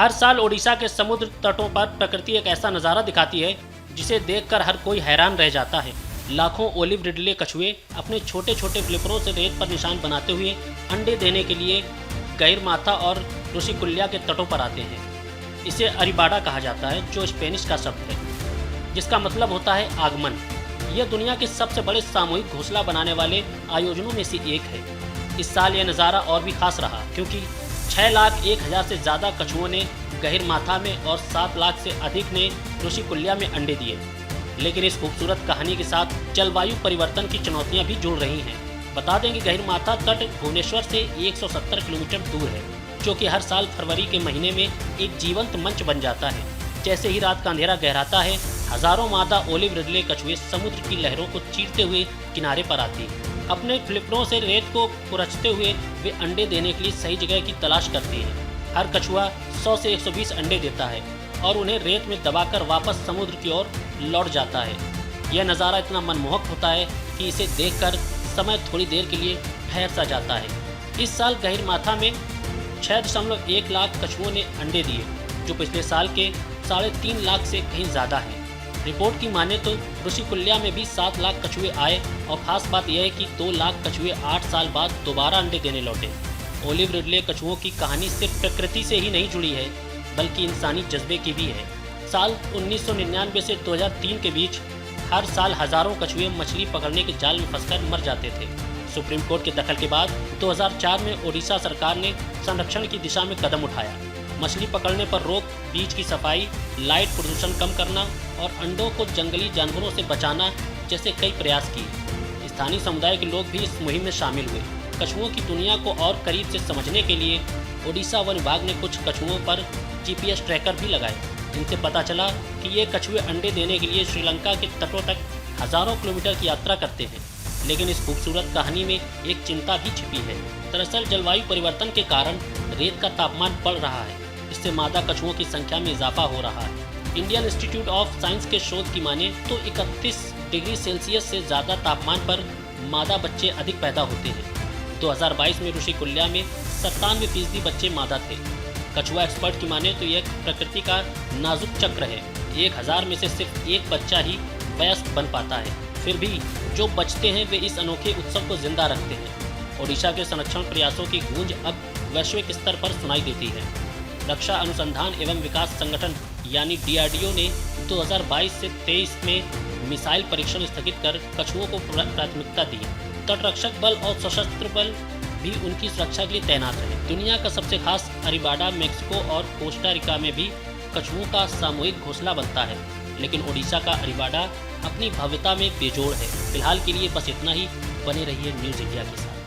हर साल ओडिशा के समुद्र तटों पर प्रकृति एक ऐसा नज़ारा दिखाती है जिसे देखकर हर कोई हैरान रह जाता है। लाखों ओलिव रिडले कछुए अपने छोटे छोटे फ्लिपरों से रेत पर निशान बनाते हुए अंडे देने के लिए गहिरमाथा और ऋषिकुल्या के तटों पर आते हैं। इसे अरिबाडा कहा जाता है, जो स्पेनिश का शब्द है जिसका मतलब होता है आगमन। यह दुनिया के सबसे बड़े सामूहिक घोंसला बनाने वाले आयोजनों में से एक है। इस साल यह नज़ारा और भी खास रहा क्योंकि 6,01,000 से ज़्यादा कछुओं ने गहिरमाथा में और 7 लाख से अधिक ने ऋषिकुल्या में अंडे दिए। लेकिन इस खूबसूरत कहानी के साथ जलवायु परिवर्तन की चुनौतियां भी जुड़ रही हैं। बता दें कि गहिरमाथा तट भुवनेश्वर से 170 किलोमीटर दूर है, जो कि हर साल फरवरी के महीने में एक जीवंत मंच बन जाता है। जैसे ही रात का अंधेरा गहराता है, हजारों मादा ओलिव रिडले कछुए समुद्र की लहरों को चीरते हुए किनारे पर आती हैं। अपने फ्लिपरों से रेत को कुरचते हुए वे अंडे देने के लिए सही जगह की तलाश करती हैं। हर कछुआ 100 से 120 अंडे देता है और उन्हें रेत में दबाकर वापस समुद्र की ओर लौट जाता है। यह नज़ारा इतना मनमोहक होता है कि इसे देखकर समय थोड़ी देर के लिए ठहर सा जाता है। इस साल गहिरमाथा में 6.1 लाख कछुओं ने अंडे दिए, जो पिछले साल के 3.5 लाख से कहीं ज़्यादा है। रिपोर्ट की माने तो ऋषिकुल्या में भी 7 लाख कछुए आए और खास बात यह है कि 2 लाख कछुए 8 साल बाद दोबारा अंडे देने लौटे। ओलिव रिडले कछुओं की कहानी सिर्फ प्रकृति से ही नहीं जुड़ी है, बल्कि इंसानी जज्बे की भी है। साल 1999 से 2003 के बीच हर साल हजारों कछुए मछली पकड़ने के जाल में फंसकर मर जाते थे। सुप्रीम कोर्ट के दखल के बाद 2004 में ओडिशा सरकार ने संरक्षण की दिशा में कदम उठाया। मछली पकड़ने पर रोक, बीच की सफाई, लाइट प्रदूषण कम करना और अंडों को जंगली जानवरों से बचाना जैसे कई प्रयास किए। स्थानीय समुदाय के लोग भी इस मुहिम में शामिल हुए। कछुओं की दुनिया को और करीब से समझने के लिए ओडिशा वन विभाग ने कुछ कछुओं पर GPS ट्रैकर भी लगाए। इनसे पता चला कि ये कछुए अंडे देने के लिए श्रीलंका के तटों तक हजारों किलोमीटर की यात्रा करते हैं। लेकिन इस खूबसूरत कहानी में एक चिंता भी छिपी है। दरअसल जलवायु परिवर्तन के कारण रेत का तापमान बढ़ रहा है। इससे मादा कछुओं की संख्या में इजाफा हो रहा है। इंडियन इंस्टीट्यूट ऑफ साइंस के शोध की माने तो 31 डिग्री सेल्सियस से ज़्यादा तापमान पर मादा बच्चे अधिक पैदा होते हैं। 2022 में ऋषिकुल्या में 97% बच्चे मादा थे। कछुआ एक्सपर्ट की माने तो यह प्रकृति का नाजुक चक्र है। 1000 में से सिर्फ एक बच्चा ही वयस्क बन पाता है। फिर भी जो बचते हैं वे इस अनोखे उत्सव को जिंदा रखते हैं। ओडिशा के संरक्षण प्रयासों की गूंज अब वैश्विक स्तर पर सुनाई देती है। रक्षा अनुसंधान एवं विकास संगठन यानी DRDO ने 2022 से 23 में मिसाइल परीक्षण स्थगित कर कछुओं को प्राथमिकता दी। तटरक्षक बल और सशस्त्र बल भी उनकी सुरक्षा के लिए तैनात रहे। दुनिया का सबसे खास अरिबाडा मेक्सिको और कोस्टा रिका में भी कछुओं का सामूहिक घोंसला बनता है, लेकिन ओडिशा का अरिबाडा अपनी भव्यता में बेजोड़ है। फिलहाल के लिए बस इतना ही। बने रहिए न्यूज़ इंडिया के साथ।